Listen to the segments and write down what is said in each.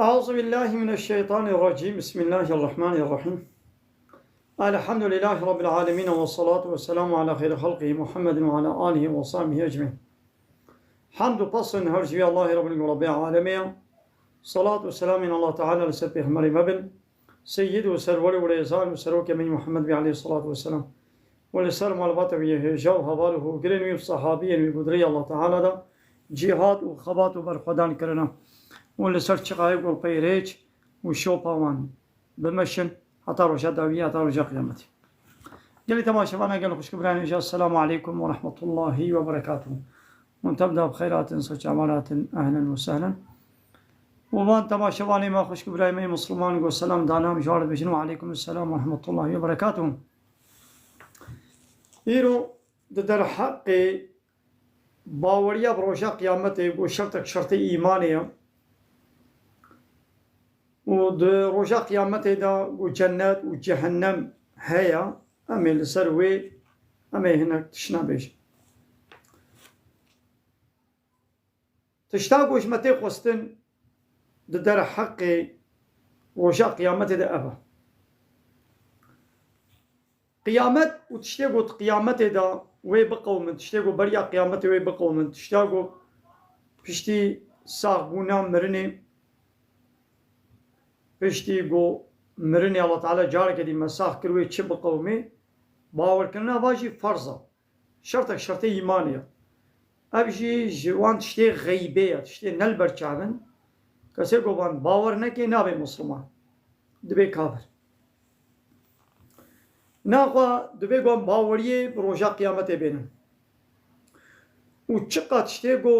أعوذ بالله من الشيطان الرجيم. بسم الله الرحمن الرحيم. الحمد لله رب العالمين، والصلاة والسلام على خير خلقه محمد وعلى آله وصحبه أجمعين. حمد فصل هرجي الله رب العالمين. صلاة والسلام على الله تعالى لسبح مريم ابن سيد وسرور وليزال وسروك من محمد عليه الصلاة والسلام ولسلم على بطبيه جو هواله قرنوي الصحابي وقدري الله تعالى دا جهاد وخبات وبرخدان كرنا ولسر شقائق والقيريج وشوباوان بمشن حتى رجاء دعوية حتى رجاء قيامتي. قال تماشانا قال خوش كبراني السلام عليكم ورحمة الله وبركاته. ونتبدأ بخيرات سوچ عمالات أهلا وسهلا. وبان تماشانا ما خوش كبراني مسلمان قول سلام دانا مجوارد بجنو عليكم السلام ورحمة الله وبركاته. إيرو در حق باوريا بروجا قيامتي وشرطك شرط إيمانيا ود روجا قيامتي دا وجنات وجهنم هيا أمي لسروي أمي هناك تشنا بيش تشتاقوش متى قوستن در حق روجا قيامتي دا أبا قيامت وتشتاقو قيامتي دا وي بقوم تشتاقو بريا قيامتي وي بقوم تشتاقو بشتي ساقونا مرني پشتی گو مرنی الله تعالی جار کردی مساخ کروی چه بقومی باور کردن واجی فرضه شرط ایمانیه ابجی جوان تشتی غیبه تشتی نل برچاون کسی گو بان باور نکی نابه مسلمان دبی کافر ناقا دبی گو باوریه روژا قیامت بینن و چقا تشتی گو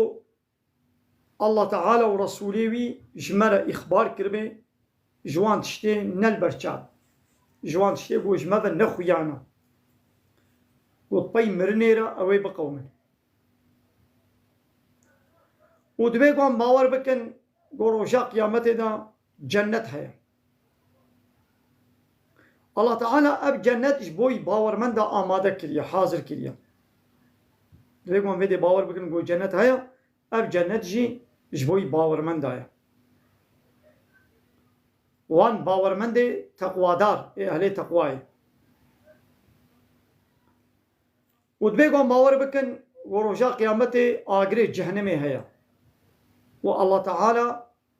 الله تعالی و رسولیوی جمره اخبار کرده جوان تشتي نل برچاب جوان تشتي گوش ماذا نخويانا وطبي مرنيرا اوي بقومن ودبي قوم باور بكن قروشا قيامتي دا جنت هيا الله تعالى اب جنت جبوي باور من دا آماده كريا حاضر كريا دبي قوم فيدي باور بكن قو جنت هيا اب جنت جي جبوي باور من دايا وان باورمند تقوادار اهل تقوای و دبیگم باور بکن و رجا قیامت آگری جهنمی هیا و الله تعالی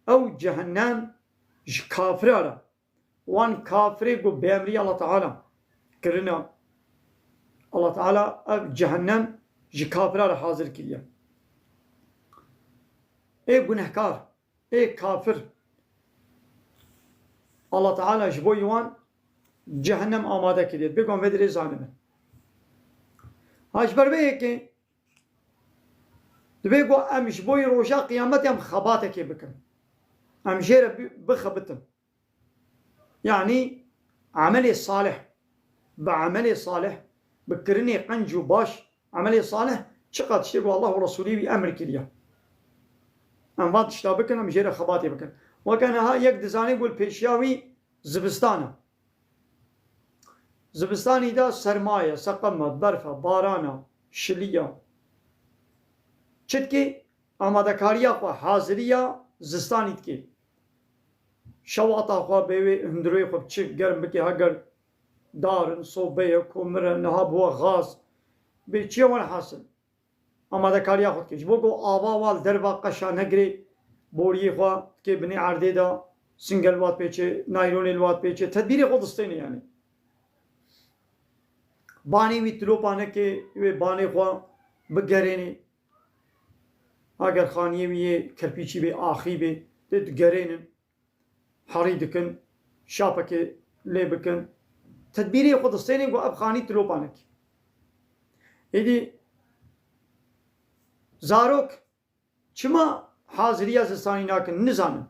او جهنم کافره وان کافری گو بیامری الله تعالی کرنا الله تعالی او جهنم کافره حاضر کریه ای گناهکار ای کافر الله تعالى جبوي وان جهنم آماده كديت بيقوم بدري زانمه هاش بربيكي دبيقو ام جبوي روجا قيامتي ام خباتك بكم ام جير بخبتم يعني عملي صالح بعملي صالح بكرني قنجو باش عملي صالح شقد تشتغل الله ورسوله بأمر كليا ام فات تشتابكن ام جير خباتي بكم وكان ها يك دزاني يقول بيشياوي زبستانه زبستاني دا سرمايه سقمه برفه بارانا شليه چتكي آمادكاريا خو حاضريا زستاني تكي شواطا خو بيوي هندروي خو چك گرم بكي هگر دارن صوبيه كومرن نهاب هو غاز بيچي ون حاصل آمادكاريا خو تكي جبوكو آوا وال دربا قشا نگري بوری خوا که بنی عرضه دا سنگل وات پیچه نایلون وات پیچه تدبیر خود استینه یعنی بانی وی تلو پانه که وی بانی خوا بگرینه اگر خانیه وی کرپیچی به آخی به دید گرینن حری دکن شاپه که لی بکن تدبیری خود استینه گو اب خانی تلو پانه که ایدی زاروک چما حاضرية زستاني ناكن نزانن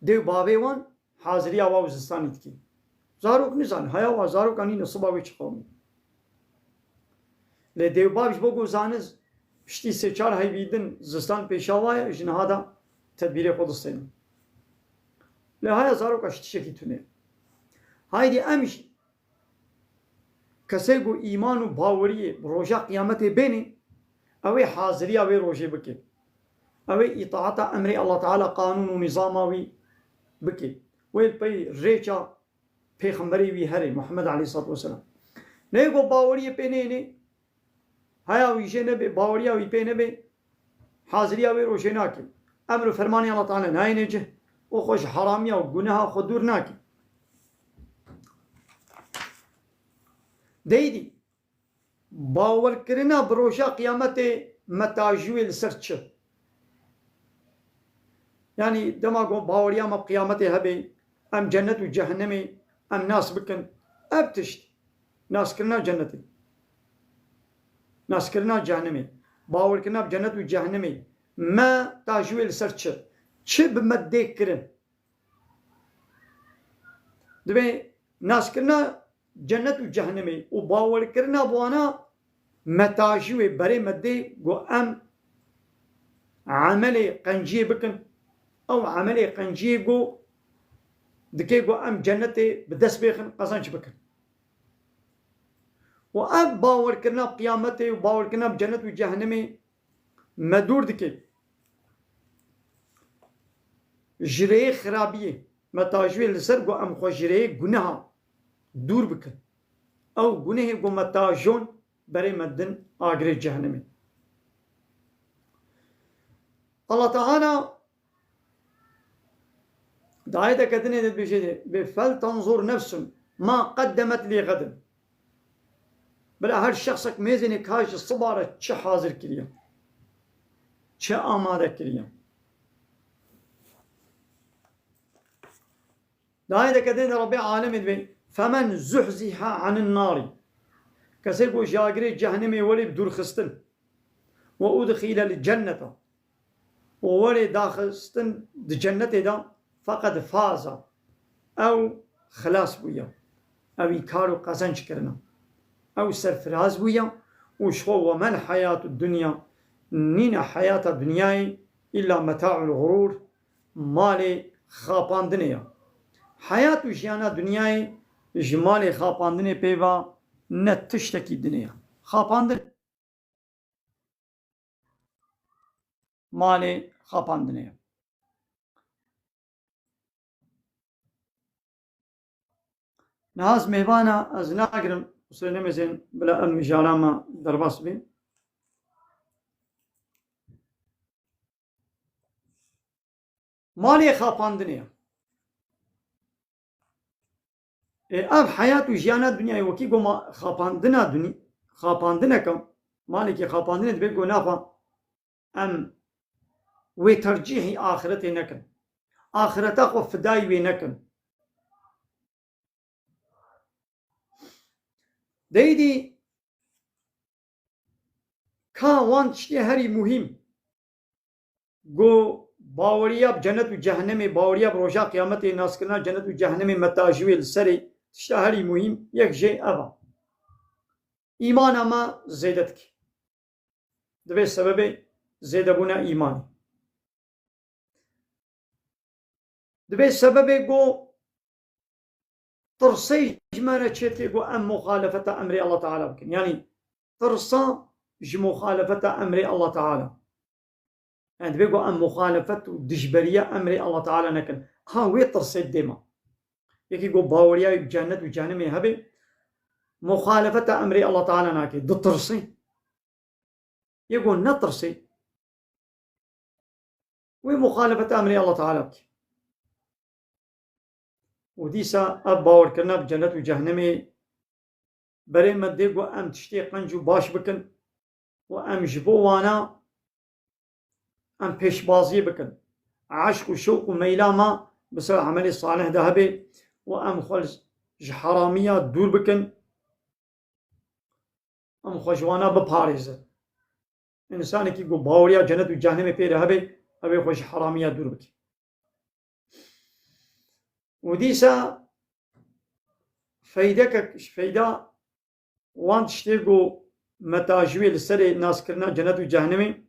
ديو بابي وان حاضرية واو زستاني تكي زاروك نزان هيا وا زاروك اني نصباوي چقومي ل ديو بابش بوگو زانز پشتی سه چار هاي بيدن زستان پیشاوايا جنهادا تدبير خود استين ل هيا زاروك اشتي شكي تونه هايدي امش كسيگو ايمان و باوريه روجا قيامت بيني اوي حاضرية اوي روجي بكي أوي إطاعة أمر الله تعالى قانون ونظامي بكي ويل بي ريشا پیغمبری وی هره محمد علیه الصلاة والسلام نه گو باوری پی نه هیا ویشه نبی باوری وی پی نبی حاضری وی روشه ناکی امر و فرمانی الله تعالی نه نجه و خوش حرامی و گناه خود دور ناکی دیدی باور کرنا بروشا قیامت متاجوی لسر چه يعني دماغو باوريا ما بقيامته هبي ام جنة وجهنمي ام ناس بكن ابتشت ناس كرنا جنتي ناس كرنا جهنمي باور كرنا بجنة وجهنمي ما تاجويل سرچ چه بمده كرن دبي ناس كرنا جنة وجهنمي وباور كرنا بوانا متاجوي بري مده جو ام عملي قنجي بكن او عملي قنجي جو دكي جو ام جنتي بدس بيخن قصنش بكن واب باور كرنا بقيامتي وباور كرنا بجنة وجهنمي مدور دكي جري خرابيه متاجوي لسر جو ام خو جري گناه دور بكن او گناه جو متاجون بري مدن آگري جهنمي الله تعالى دعاية كدني بشيء فلتنظر نفس ما قدمت لي غدا بلا هر شخصك ميزني كاش الصبارة چه حاضر كريم چه آماده كريم دعاية كدني ربي عالم بي فمن زحزح عن النار كسيقو جاقري جهنمي ولي بدور خستن وأدخل الجنة وولي داخستن دي جنة دا فقد فاز او خلاص بويا او يكارو قزنج كرنا او سرفراز بويا وشخو ومن حياة الدنيا نين حياة الدنيا إلا متاع الغرور مالي خاپان دنيا حياة جيانا دنيا جمالي خاپان دنيا بيوا نتشتكي دنيا خاپان دنيا مالي خاپان دنيا نهاز مهوانا از ناگرم وصل نمزين بلا أن مجالاما درباس بي مالي خاپان دنيا اب حياة وجيانا دنيا وكي قو خاپان دنا دنيا خاپان دنا كم مالي كي خاپان دنا دبي قو نافا ام وي ترجيحي آخرتي نكن آخرتا قو فداي وي نكن ديدي كان وان تشتي هري مهم قو باوريا بجنة وجهنمي باوريا بروجا قيامتي ناس كنا جنة وجهنمي متاجوي السري تشتي هري مهم يك جي أبا إيمان ما زيدتك دبي سبب زيدبونا إيمان دبي سبب قو ترسي جمارة تشتي قو أم مخالفة أمر الله تعالى بكن يعني ترسا مخالفة أمر الله تعالى يعني بيقو أم مخالفة دجبرية أمر الله تعالى نكن ها وي ترسي ديما يكي قو باوريا بجنة وجهنم هبي مخالفة أمر الله تعالى ناكي دو ترسي يقول نترسي وي مخالفة أمر الله تعالى بكي وديسا أب باور كرنا بجنة وجهنم بري مديقو أم تشتي قنجو باش بكن وأم جبو وانا أم پیش بازی بکن عشق و شوق و میلاما بسر عمل صالح ذهبي وأم خلص حرامية دور بكن أم خجوانا بباريز إنسان كي يقول باوريا جنة وجهنم في ذهبي أبي خوش حرامية دور بكن وديسا فايدك فايدة وان تشتيقو متاجوي لسر ناس كرنا جنة وجهنمي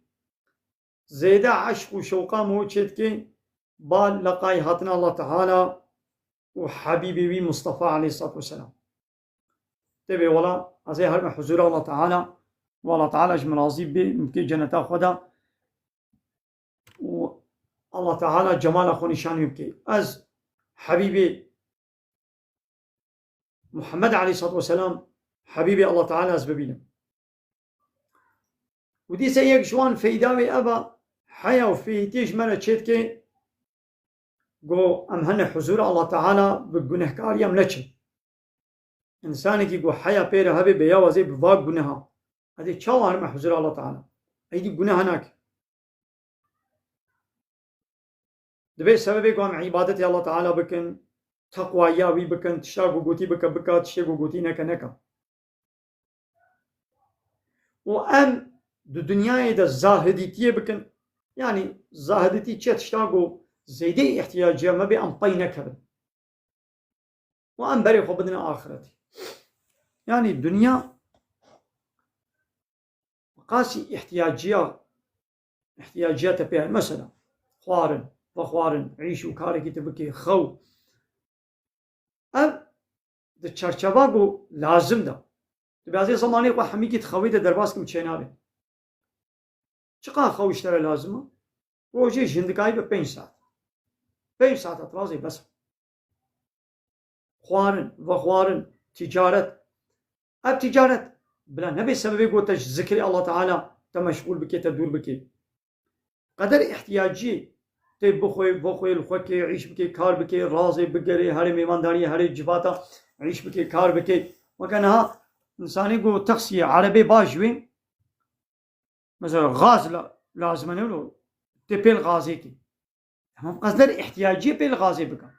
زيادة عشق وشوقا موجد كي بال لقاي هاتنا الله تعالى وحبيبي بي مصطفى عليه الصلاة والسلام تبي ولا أزي هرم حضور الله تعالى والله تعالى جمال عظيم بي ممكن جنة خدا الله تعالى جمال خو نشان بكي از حبيبي محمد عليه الصلاة والسلام حبيبي الله تعالى از ببينم ودي سيك شوان فيداوي أبا حيا وفيه تيج مرة تشيتكي قو أمهن حضور الله تعالى بقنه كاريام نچن إنساني كي قو حيا بيره هبي بياوزي بواق قنها هذه چاو هرم حضور الله تعالى أيدي قنه هناك دبي سببي قوام عبادتي الله تعالى بكن تقوى ياوي بكن تشتاقو قوتي بكا بكا تشتاقو قوتي نكا نكا وأم دو دنياي دا زاهديتية بكن يعني زاهديتي چه تشتاقو زيدي احتياجية ما بي أم طي نكبن وأم بري خو بدنا آخرتي يعني الدنيا قاسي احتياجيات بيها مثلا خوارن وخوارن عيش وكاري تبكي خو ام د چرچباگو لازم ده تو بعضی زمانی و حمیکی تخوید درباس کم چنابه چقدر خوشتره لازمه روزی جندگی به 5 ساعت 5 ساعت اطلازی بس خوارن و خوارن تجارت اب تجارت بلا نبي سببي قوتش ذكر الله تعالى تمشغول بكي تدور بكي قدر احتياجي تي بخوي الخوكي عيش بكي كار بكي رازي بقري هاري ميمانداري هاري جباتا عيش بكي كار بكي وكانها انساني قو تخصي عربي باجوين مثلا غاز لازم نقوله تي بيل غازي كي تمام قدر احتياجي بيل غازي بكا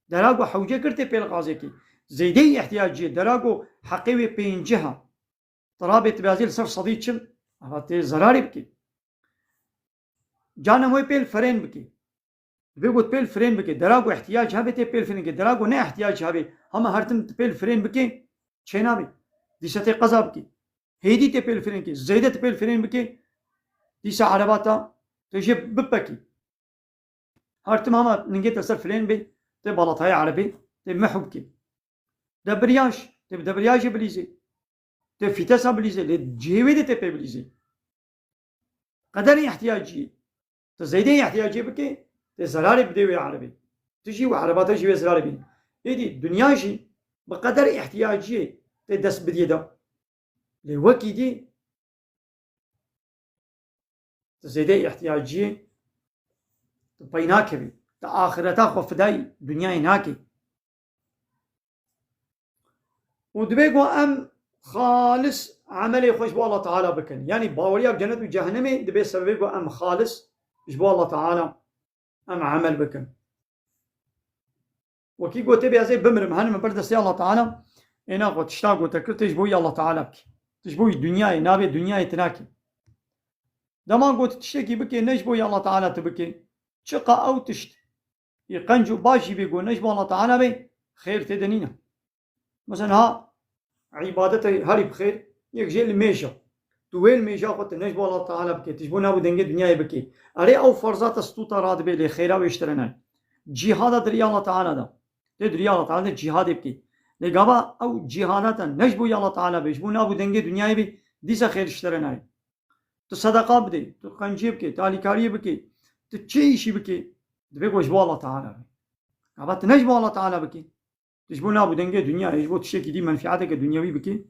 دراغو حوجه كرتي بيل غازي كي زيدي احتياجي دراغو حقيوي بين جهه طرابت بازيل صف صديقشم هاتي زراري بكي جانا موي بيل فرين بكي بيقول بيل فرين بكي دراغو احتياج هابي تي بيل فرين بكي دراغو نه احتياج هابي هما هرتم بيل فرين بكي چينابي ديشتي قزا بكي هيدي تي بيل فرين بكي زيدة بيل فرين بكي ديشا عرباتا تيجي ببكي هرتم هما نجيت السر فرين بي تي بلطاي عربي تي محبكي دبرياش تي دبرياج بليزي تي فيتاسا بليزي لجيوي دي تي بي بليزي قدر احتياجي تزيدين احتياجي بكي تي زراري بديوي عربي تجي وعربات تجي زراري بي ايدي دنيا جي بقدر احتياجي تي دس بديدا لوكي دي تزيدين احتياجي بيناك بي تآخرتا خفداي دنيا ناكي ودبيقو ام خالص عملي خوش بو الله تعالى بكن يعني باوريا بجنة وجهنمي دبي سببيقو ام خالص بو الله تعالى ام عمل بكن وكي قوتي بيازي بمرم هنم بردستي الله تعالى انا قو تشتاقو تكر تجبوي الله تعالى بكي تجبوي دنياي نابي دنياي تناكي دمان قوت تشتكي بكي نجبوي الله تعالى تبكي شقا او تشت يقنجو باشي بيقو نجبو الله تعالى بي خير تدنينا مثلا ها عبادتي هاري بخير يكجي الميشا تويل ميشا قلت نجبو الله تعالى بكي تجبو نابو دنجي دنياي بكي اري او فرزات استوطا راد بي لخيرا ويشترنا جهاد دريا الله تعالى دا دريا الله تعالى جهاد بكي لقابا او جهادات نجبو يا الله تعالى بيجبو نابو دنجي دنياي بي ديسا خير اشترنا تصدقا بدي تقنجي بكي تالي كاري بكي تتشيشي بكي دبيقو جبو الله تعالى بي قابا نجبو الله تعالى بكي تجبو نابو دنجي دنيا يجبو تشيكي دي منفعتك الدنيوي بكي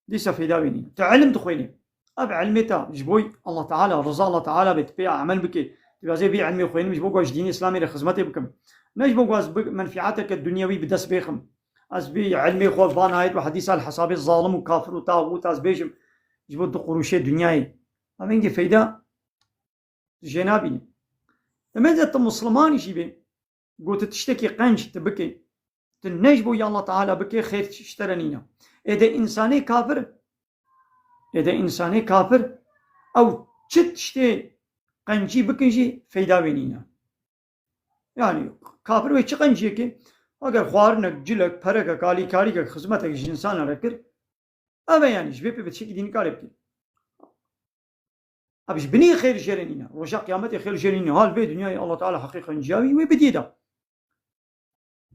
دي سفيدا بيني تعلم تخويني اب علمتا جبوي الله تعالى رضا الله تعالى بتبيع عمل بكي تبقى زي بيع علمي خويني جبو واش دين اسلامي لخدمتي بكم نجبو واش منفعتك الدنيوي بدس بيخم از بي علمي خو بان هايت وحديث الحساب الظالم وكافر وطاغوت از بيجم جبو دو قروشي دنياي امين فايده جنابي لما مسلمان يجيبي قلت تشتكي قنج تبكي تنجبو يا الله تعالى بكي خير اشترنينا اذا انساني كافر او تشتي قنجي بكنجي فايدا بينينا يعني كافر ويش قنجي كي اگر خوارنك جلك پرك كالي كاري خدمتك انسان ركر اما يعني جبي بتشكي دين كاربكي ابش بني خير جرنينا وجا قيامتي خير جرنينا هال بي دنيا الله تعالى حقيقه جاوي وبديده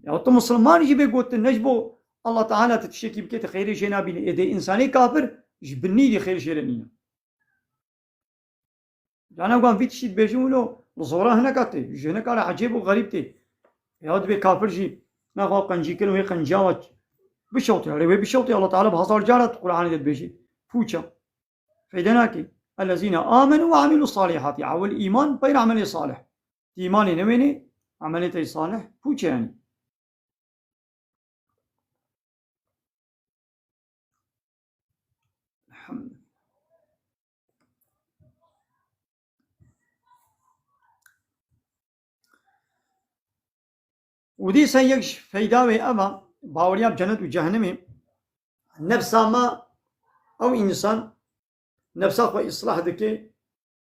يا تو مسلمان يجي بيقول نجبو الله تعالى تتشكي بكي خير جنابي اذا انساني كافر جبني لي خير جرنينا انا قام فيتشي بيجولو لزورا هنا كاتي جهنا كار عجيب وغريب تي ياد بي كافر جي نخوا قنجي كل وهي قنجاوت بشوطي عليه بشوطي الله تعالى بهزار جارت القرآن يد بيجي فوتشا فيدناكي الذين آمنوا وعملوا الصالحات عول إيمان بين عمل صالح إيماني نميني عملية صالح فوتشا يعني الحمد. ودي سيكش فيداوي أما باوريا بجنة وجهنم نفسا ما أو إنسان نفسا خو إصلاح دكي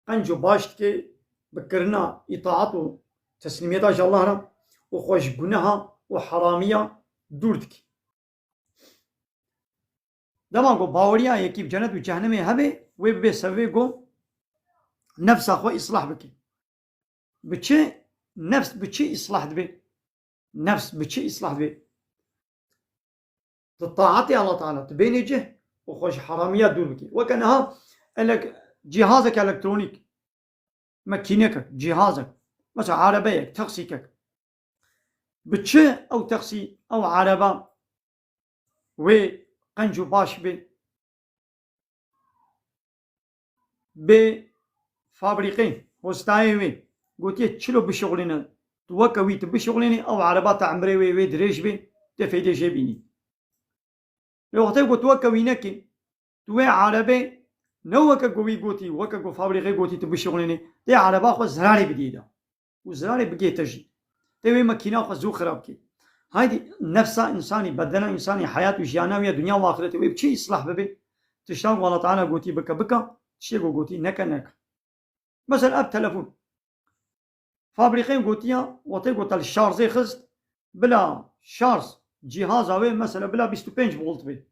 قنجو باش دكي بكرنا إطاعته تسليمية الله را وخوش جناها وحرامية دور دكي دما قو باوريا يكي بجنة وجهنم هبه ويبه سوي قو نفسا خو إصلاح بكي بچه نفس بچه إصلاح دبي نفس بچه إصلاح دبي تطاعتي الله تعالى تبيني جه وخوش حراميات دور بكي وكانها جهازك الكترونيك ماكينتك جهازك مثلا عربيك تاكسيك بتشي او تاكسي او عربه وقنجو باش بفابريقين وستايوي قلت تشلو بشغلنا توكوي بشغلنا او عربات عمري وي دريج بي تفيدي جيبيني لو قلت توكوي نكي توي عربي نو وكا قوي قوتي وكا قو فابريقي قوتي تبي شغليني دي عربا خو زراري بديدا وزراري بقي تجي تبي ماكينه خو زو خراب كي هايدي نفسها انساني بدنا انساني حياته جيانويه دنيا واخرته وبشي اصلاح ببي تشتاق والله تعالى قوتي بكا بكا تشي قوتي نكا نكا مثلا اب تلفون فابريقين قوتيا وتي قوت الشارزي خست بلا شارز جهاز اوي مثلا بلا 25 فولت بي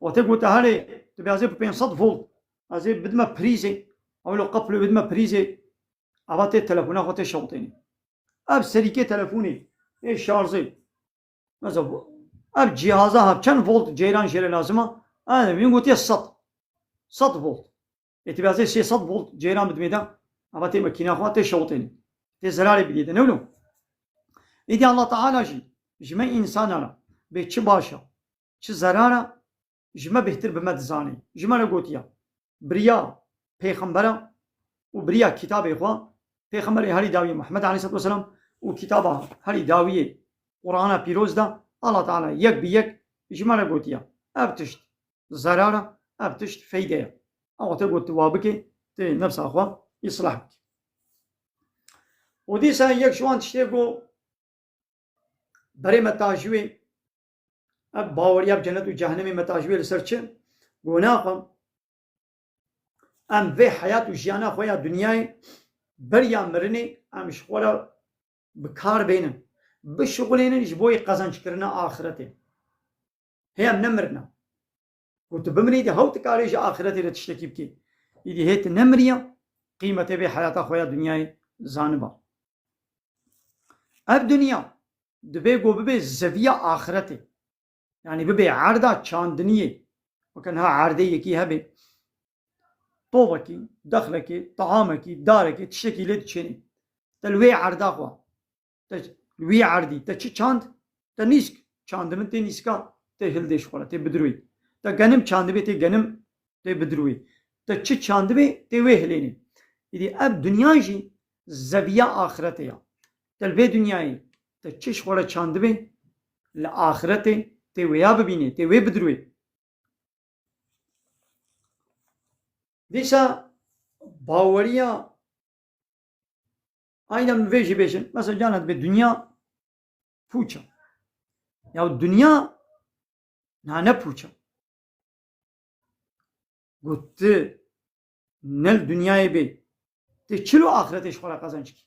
وتي قوت هالي تبي ازي ب 500 فولت ازي بدما بريزي او لو قبل بدما بريزي اباتي تلفون اخوتي شوطيني اب سريكي تلفوني اي شارزي مثلا اب جهازها بكم فولت جيران شيري لازمه انا بيقول 100 فولت تبي ازي 600 فولت جيران بدميدا اباتي ماكينه اخوتي شوطيني تي زراري بديده نولو ايدي الله تعالى جمع انسان انا بيتش باشا چ زراره جمع بهتر بمد زاني جمع لقوتيا بريا پیغمبره وبريا كتاب إخوة پیغمبر هاري داوية محمد عليه الصلاة والسلام وكتابه هاري داوية قرآن بيروز دا الله تعالى يك بيك جمع لقوتيا ابتشت زراره ابتشت فايدة او تقول توابك تي نفس أخوة يصلحك ودي سا يك شوان تشتيقو بري متاجوي اب باوريا بجنة وجهنم متاجوي لسرچه گوناخم ام في حياة وجيانا خويا دنياي بريا مرني ام شغولا بكار بينن بشغلين جبوي قزنج كرنا آخرتي هي ام نمرنا قلت بمري دي هاو تكاريج آخرتي لتشتكي بكي يدي هيت نمريا قيمة في حياة خويا دنياي زانبا اب دنيا دبي قو ببي زفيا آخرتي يعني ببي عرضة چاندنية وكانها عرضية كي هبي طوبكي دخلكي طعامكي داركي تشتكي لي تشيني تلوي عرضة خوا تلوي عرضي تشي چاند تنيسك چاند من تنيسكا تهلدش خورا تبدروي تغنم چاند بي تغنم تبدروي تشي چاند بي توهليني يدي اب دنيا جي زفيا آخرتي تلوي دنياي تشيش خورا چاند بي لآخرتي تويا ببيني توي بدروي ديسا باوريا ايضا من فيجي بيشن مثلا جانت بالدنيا فوچا يا الدنيا نانا فوچا قلت نل دنياي بي تشلو آخرتش خورا قزنچكي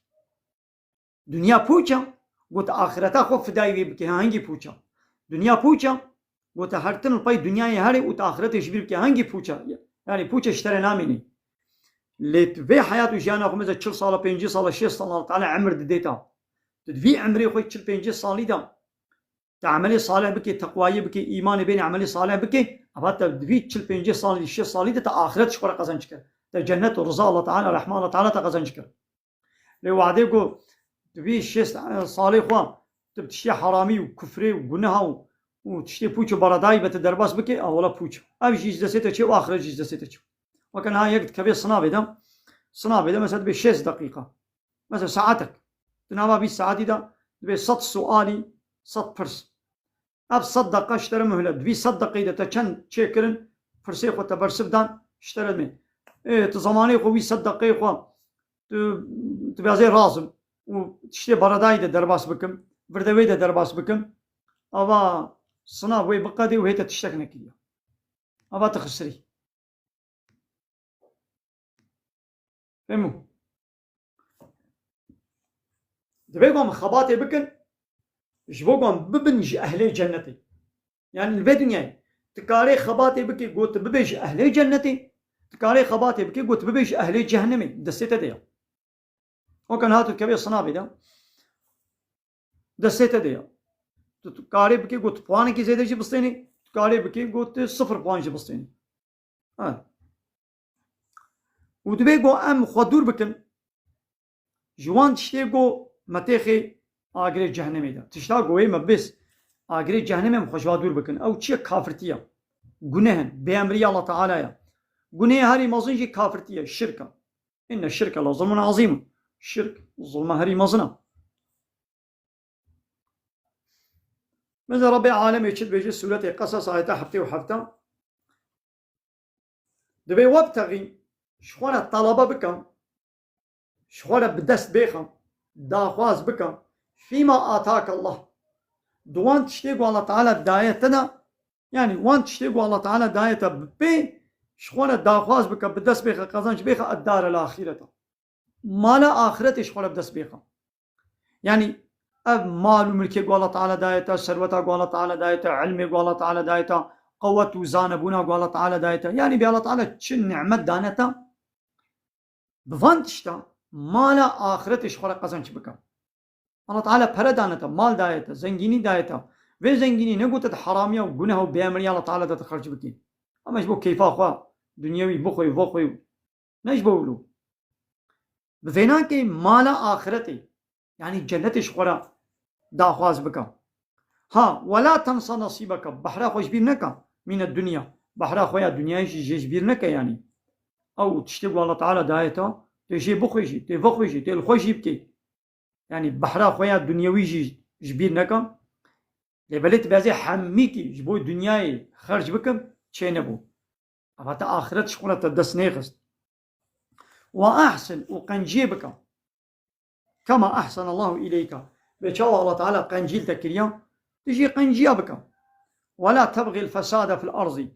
دنيا فوچا قلت آخرتا خو فداي بكي هانگي فوچا دنيا فوچا قلت هرتن الباي دنياي هاري وت آخرتش بكي هانگي فوچا يعني بوچه اشترى نامني ليت في حياته جانا خمسة 4 سال 5 سال 6 سال تعالى عمر ديتا تدفي عمري خوي 5 سال دا تعملي صالح بكي تقواي بكي ايمان بين عملي صالح بكي ابات تدفي 5 سال 6 سال دا اخرت شكر قزنچ تا جنت ورضا الله تعالى رحمه الله تعالى تا قزنچ لي وعدي قو تبي شيست صالح خوا تبتشي حرامي وكفري وجنها وتشتي بوچو براداي بتدرباس بكي اولا بوچو ابي جيز دسيته شي واخر جيز دسيته وكان هاي يقت كبير صنابي ده مثلا ب6 دقيقة مثلا ساعتك تنام بي ساعتي ده ب6 سؤالي 100 فرس اب صدقه اشترى مهلة دبي صدقه اذا تشن تشكرن فرسي خو تبرسبدان اشترى من تزماني خو صدقه خو تبازي رازم وتشتي براداي ده درباس بكم بردوي ده درباس بكم ابا صناب وي بقدي وهي تشتكنك يا ابا تخسري فهموا دبيقوم خباتي بكن جبوقوم ببنج اهلي جنتي يعني البدنيا تكاري خباتي بكي قلت ببيج اهلي جنتي تكاري خباتي بكي قلت ببيج اهلي جهنمي دسيته ديا وكان هاتو كبير صنابي ده دسيته ديا تكاري بكي قلت بواني كي زيادة جي بسطيني تكاري بكي قلت 0 بوان جي بسطيني ودبيقو ام خدور بكن جوان تشتيقو متيخي آگری جهنمی ده تشتا گویی مبس آگری جهنمی مخشوادور بکن او چیه کافرتیه گناهن به امری الله تعالی گناه هری مازنجی کافرتیه شرکه ان الشرك لظلم عظیم شرك ظلم هری مازنه مثل رب العالمين يشد بيجي سورة قصص آيات حفتي وحفته دبي وابتغي شخونا الطلبة بكم شخونا بدست بيخم داخواز بكم فيما آتاك الله دوان تشتيقوا الله تعالى دايتنا يعني وان تشتيقوا الله تعالى دايتا بي شخونا داخواز بكم بدست بيخم قزنش بيخم الدار الآخرة مالا آخرت شخونا بدست بيخم يعني مال وملكي الله تعالى دايتا ثروتا الله تعالى دايتا علمي الله تعالى دايتا قوة وزانبونا الله تعالى دايتا يعني بي الله تعالى تشن نعمة دانتا بفان تشتا مالا آخرت شخونا قزنش بكم الله تعالى para دانتا مال دايتا زنجيني دايتا في زنجيني نقول حرامية وجناه وبيامرية الله تعالى تخرج بكين أما يجبو كيف أخوا دنيوي بخوي وخوي نجبو له بفينا كي مالا آخرتي يعني جنة شخورا داخواز بكا ها ولا تنسى نصيبك بحرا خوش بيرنكا من الدنيا بحرا خويا الدنيا جيش بيرنكا يعني أو تشتغل الله تعالى دايتا تجي بخويجي تفخويجي تلخويجي بكي يعني بحرا خويا الدنيوي جبير نكا لبلت بازي حميكي جبو الدنيا خرج بكم شي نبو أفتا آخرت شخونة تدس نيخست وأحسن وقنجيبك كما أحسن الله إليك بيشاو الله تعالى قنجيل تكريا تجي قنجيا بك ولا تبغي الفساد في الأرض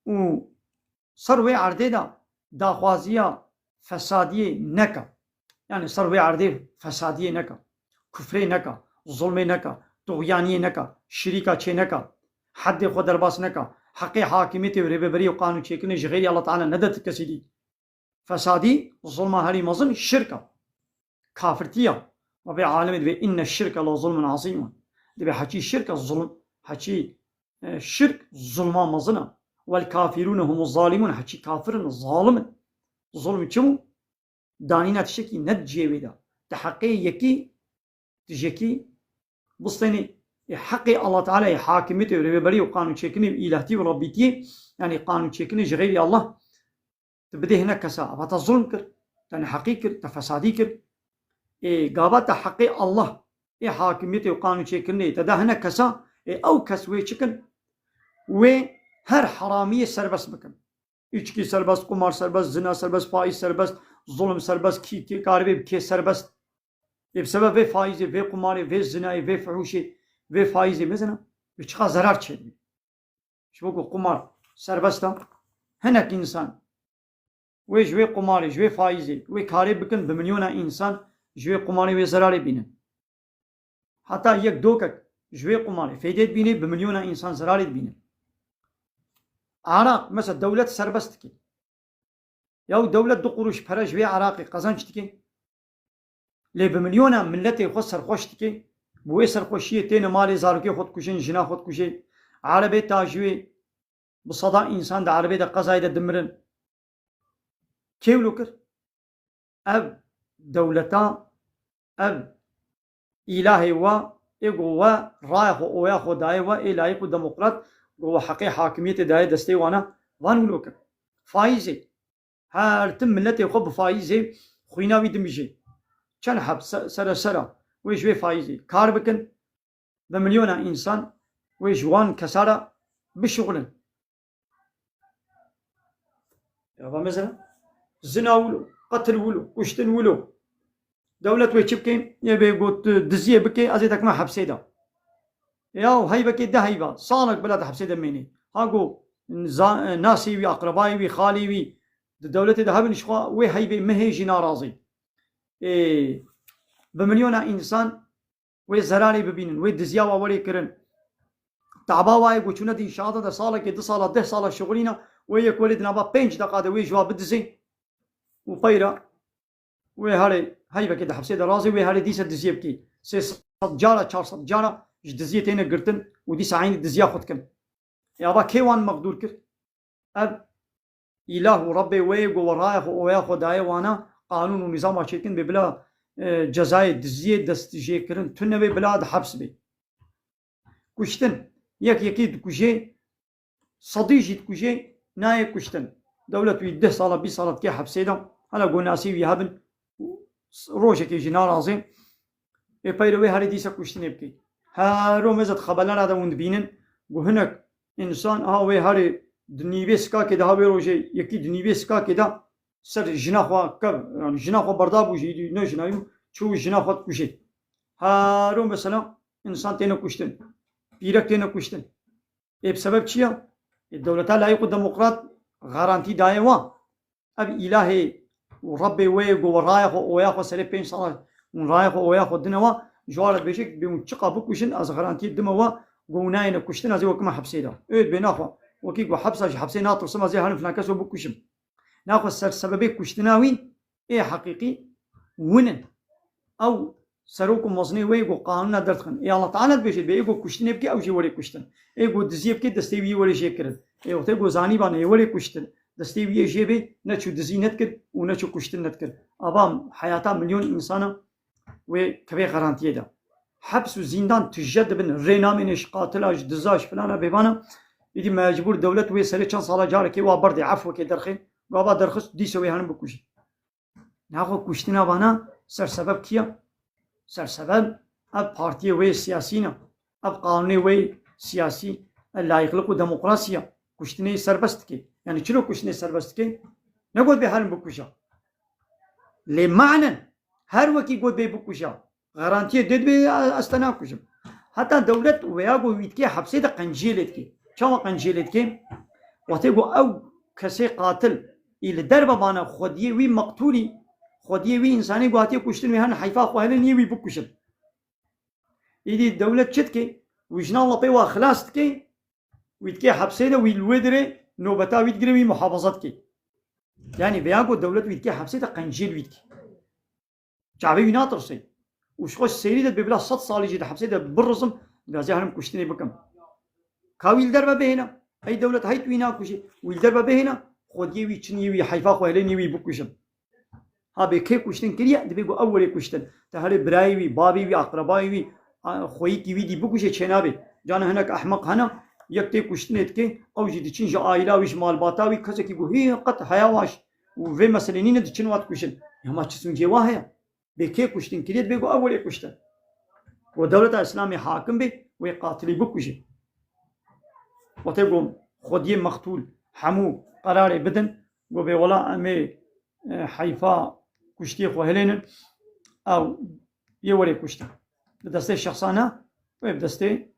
وصروي عرديدا داخوازيا فسادية نكا يعني صروي عردي فسادية نكا كفري نكا ظلمي نكا طغياني نكا شريكا چه نكا حد خود درباس نكا حقي حاكميتي ورببري وقانون چيكني جغيري الله تعالى ندت كسيدي فسادي ظلمة هري مظن شركة كافرتية وبي عالم دي إن الشرك لظلم عظيم دي حكي الشرك الظلم حكي الشرك ظلمة مظنة والكافرون هم الظالمون حكي كافر الظالم ظلم چمو دانينا تشكي ندجي ويدا تحقي يكي تجيكي بصيني حقي الله تعالى حاكمته ورببري وقانون چيكني بإلهتي وربيتي يعني قانون چيكني جغيري الله تبدي هنا كسا فتا ظلم كر تاني حقي كر تفسادي كر قابات حقي الله حاكميته وقانون چيكني تدا هنا كسا او كسوي چكن وهر حرامية سربس بكن içki serbest, kumar serbest, zina serbest, faiz serbest, zulüm serbest, ki garibi ki serbest. بسبب ve faizi, ve kumarı, ve zinayı, ve fuhuşi, ve faizi mesela ve çıka zarar çekmiyor. Şimdi bu kumar serbest tam. Henek insan ve jwe kumarı, jwe faizi, ve kari bıkın bimilyona insan jwe kumarı ve zararı binin. Hatta yek dokak jwe kumarı feydet bini bimilyona insan zararı binin. Irak mesela devlet serbest ki. Ya devlet du kuruş para jwe Irak'ı kazanç ki. لي بمليون ملتي خو سرخوشتكي بوي سرخوشيه تين مالي زاركي خود كوشين جنا خود كوشي عربي تاجوي بصدا انسان دا عربي دا قزايد دمرن كيولو كر اب دولتا اب إلهي و إيقو رايح ويا خداي وإلهي كو ديمقراط و حقي حاكمية داي دستي وانا وانولوك فايزي هر تم ملتي خب فايزي خويناوي دمجي چن حب سرا ويش فايزي كار بكن بمليون إنسان ويش وان كسارة بشغلن يابا مثلا زنا ولو قتل ولو كشتن ولو دولة ويشبكي يبي قلت دزيه بكي أزيدك ما حبسيدا ياو هاي بكي ده هايبا صانك بلاد حبسيدا مني هاقو ناسي وي أقربائي وي خالي وي الدولة ده هبن شخوا وي هايبي مهيجي نارازي إيه بمليون إنسان وي زراري ببينن وي دزيا وولي كرن تعبا واي قوچونه دي شاده ده ساله كي 2 ساله 10 ساله شغلينا وي ولد نابا 5 دقائق وي جواب دزي وفيرا وي هاري هايبه كده حبسيدا رازي وي هاري ديسه دزيبكي 600 جاره 400 جاره دزيتين قرتن ودي ساعين دزيا خدكن يابا كيوان مقدور كر اب اله ربي ويغو ورايخ وياخد اي وانا قانون ونظام شيكن ببلا جزاي دزيه دستجي كرن تنبي بلاد حبس بي كشتن يكي دكوجي صديجي دكوجي ناي كشتن دولة ويده صالة 20 سالة كي حبسيدا هلا قناسي ويهابن روشة كي جنا رازي بيروي هاري ديسا كشتن يبكي هارو مزد خبالنا هذا وندبينن وهناك إنسان وي هاري دنيبي سكا كده هاوي روجي يكي دنيبي سكا كده سر جناخوا كب يعني جناخوا بردابو جي نه جنايو شو جناخوا كشي هارو مثلا إنسان تينا كشتن بيرك تينا كشتن بسبب چيا الدولة لا يقود ديمقراط غارانتي دايوا اب إلهي وربي ويغو ورايخ وياخو سري 5 سنة ورايخ وياخو دنوا جوارت بيشك بمشقة بكوشن از غارانتي دموا قوناين كشتن ازي وكما حبسيدا ايد بيناخو وكيكو حبسي ناطر سما زي هان فلان كسو بكوشم ناخو سببي كشتناوي ايه حقيقي ونن او سروكم وزني ويغو قانون درتخن يا الله تعالى بيشي بيغو كشتن بكي او جي وري كشتن ايغو دزي بكي دستيوي وري شيكرد ايغو تيغو زاني بان وري كشتن دستيوي جيبي نچو دزي نتكد ونچو كشتن نتكد ابام حياتا مليون انسان وكبي غارانتي ده حبس وزندان تجد بن رينامينش قاتلاج دزاج فلانا بيبانا يدي مجبور دولة وي سري چند سالا جاركي وا بردي عفو كي درخي بابا درخص دي سوي هان بكوشي ناخو كشتنا بانا سر سبب كيا سر سبب اب بارتي وي سياسينا اب قانوني وي سياسي لا يخلقوا ديمقراطية كشتني سربستكي يعني شنو كشتني سربستكي نقول بهان بكوشا لمعنى هر وكي قد بي بكوشا غارانتيه دد بي استنا كوشم حتى دولة وياغو ويتكي حبسي ده قنجيلتكي شو قنجيلتكي وتيغو او كسي قاتل الى دربه بانا خوديه وي مقتولي خوديه وي انساني قاتي كشتن وهن حيفا خوهلن يوي بكوشم يدي الدولة تشتكي وجنا الله بيوا خلاصتكي ويتكي حبسي ده ويلودري نوبتا ويتقري وي محافظتكي يعني وياغو دولة ويتكي حبسي ده قنجيل ويتكي شعبي ويناطر سي وشخوش سيري ده ببلا 100 سالي جي ده حبسي ده بالرسم غازي هرم كشتني بكم كاويل دربه بهنا اي دولة هاي توينا كوشي ويل دربه بهنا خوديه وي چني وي حيفا خوهلن يوي بكوشم ها بكي كشتن كريا دبيغو اولي كشتن تهري براي وي بابي وي اقرباي وي خوي كي وي دي بكوشي چنابي جان هناك احمق هنا يكتي كشتنت كي او جي دي چنج عائله ويش مال باتاوي كسكي گو هي قط حياواش وفي مسلينين دي چنوات كشن هما چسون جوا هيا بكي كشتن كريا دبيغو اولي كشتن ودولة الاسلامي حاكم بي ويقاتلي بكوشي وتقوم خوديه مقتول حمو قرار بدن وبي ولا امي حيفا كشتي خوهلين او يوري كشتي بدستي شخصانا وبدستي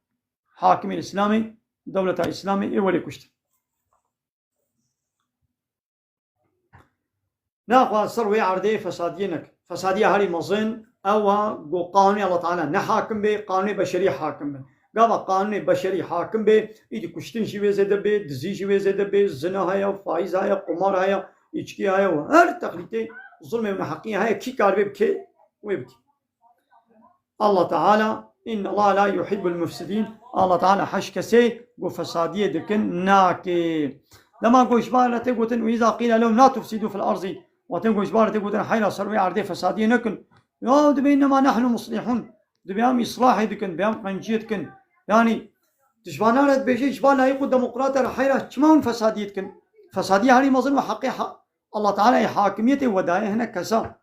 حاكم الاسلامي دولة الاسلامي يوري كشتي ناقوا سروي عردي فسادينك فسادية هاري مظن او قانون الله تعالى نحاكم به قانون بشري حاكم به قال قانون بشري حاكم به يدي كشتن شي زيد به دزي شي زيد به زنا هيا فايز هيا قمار هيا içki هيا هر تقليدي ظلم وحقية هيا كي كاربي بكي ويبكي الله تعالى إن الله لا يحب المفسدين الله تعالى حش كسي وفسادية دكن ناكي لما قوش بارة تقولن وإذا قيل لهم لا تفسدوا في الأرض وتنقوش بارة تقولن حيلا سروي عردي فسادية نكن يا دبي إنما نحن مصلحون دبيام إصلاح دكن بيام قنجيت كن يعني تشبانا رد بيجي شبانا يقول ديمقراطية حيرة كمان فساديت كن فسادية هذه مظلم حقيقة الله تعالى حاكميته وداية هنا كسا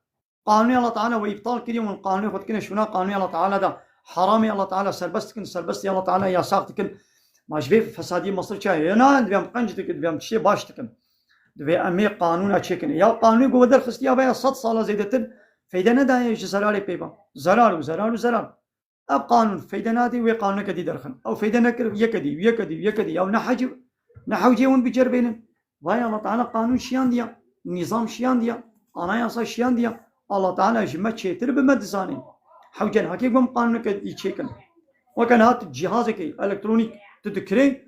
قانون الله تعالى وإبطال كريم من قانون خد كنا شونا قانون الله تعالى ده حرامي الله تعالى سربست الله تعالى يا ساقت كن ما شبيه فسادية مصر شاي أنا دبيام قنجت كن دبيام شيء باش تكن دبي أمي قانون أشكن يا قانون قوة خستيا بيا 100 سال زيدتن فايدة ندا يش زراري بيبا زرار اب قانون فايدة نادي وي قانون كدي درخن او فايدة نكر يكدي او نحوجيون بجربين واي الله تعالى قانون شيان ديا نظام شيان ديا انا ياسا شيان ديا الله تعالى جمع تشيتر بمدزاني حوجن حقيقم قانون كدي تشيكن وكان هات جهازك الكترونيك تذكري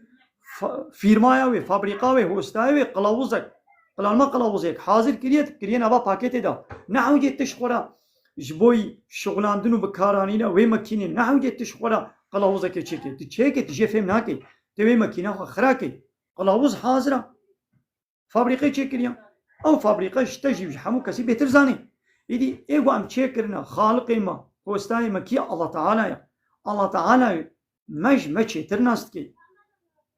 فيرمايا وي فابريقا وي هوستاي وي قلاوزك قلالما قلاوزك حاضر كريت ابا باكيت دا نحوجي تشخورا جبوي شغلاندنو بكارانينا وي ماكينه نحوجي تشخورا قلاوزك تشيكي تجي فهمناكي توي ماكينه خراكي قلاوز حاضره فابريقا تشيكريا او فابريقا تجي حمو كسي بيتر زاني يدي ايغو ام تشيكرنا خالق ما هوستاي ماكي الله تعالى مش ترناستكي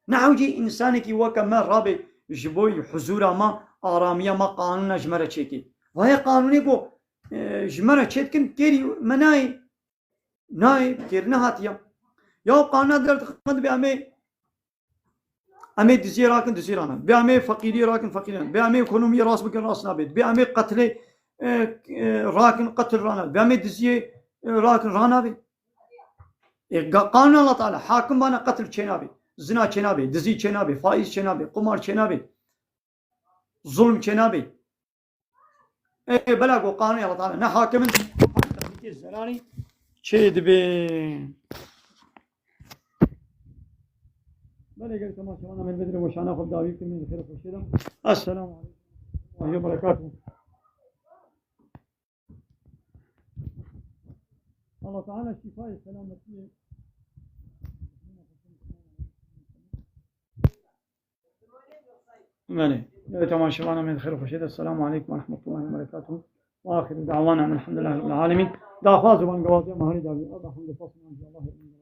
نحوجي إنسانك وكما رابي جبوي حضور ما آرامية ما قانون جمرة تشيكي وهي قانوني بو جمرة تشيكن كيري مناي ناي كيرنا هاتيا يا قانون درت خمد بأمي دزي راكن دزيرانا بأمي فقيري راكن فقيران بأمي إقونومي راس بكن راس نابد بأمي قتل راكن قتل رانا بأمي دزي راكن رانا بي قانون الله تعالى حاكم بانا قتل تشينابي زنا چنابي دزي چنابي فائز چنابي قمار چنابي ظلم چنابي اي بلاغو قانون الله تعالى نحاكم زراني چيد بي بلي قلت ما شاء الله من بدر وشانا خب داويكم من خير وشيدا السلام عليكم ورحمة الله وبركاته الله تعالى شفاء السلامة مالي تماشوانا من خير وخشيد السلام عليكم ورحمة الله وبركاته وآخر دعوانا الحمد لله رب العالمين دا خواز وان قواضي مهاري داوي الله الحمد لله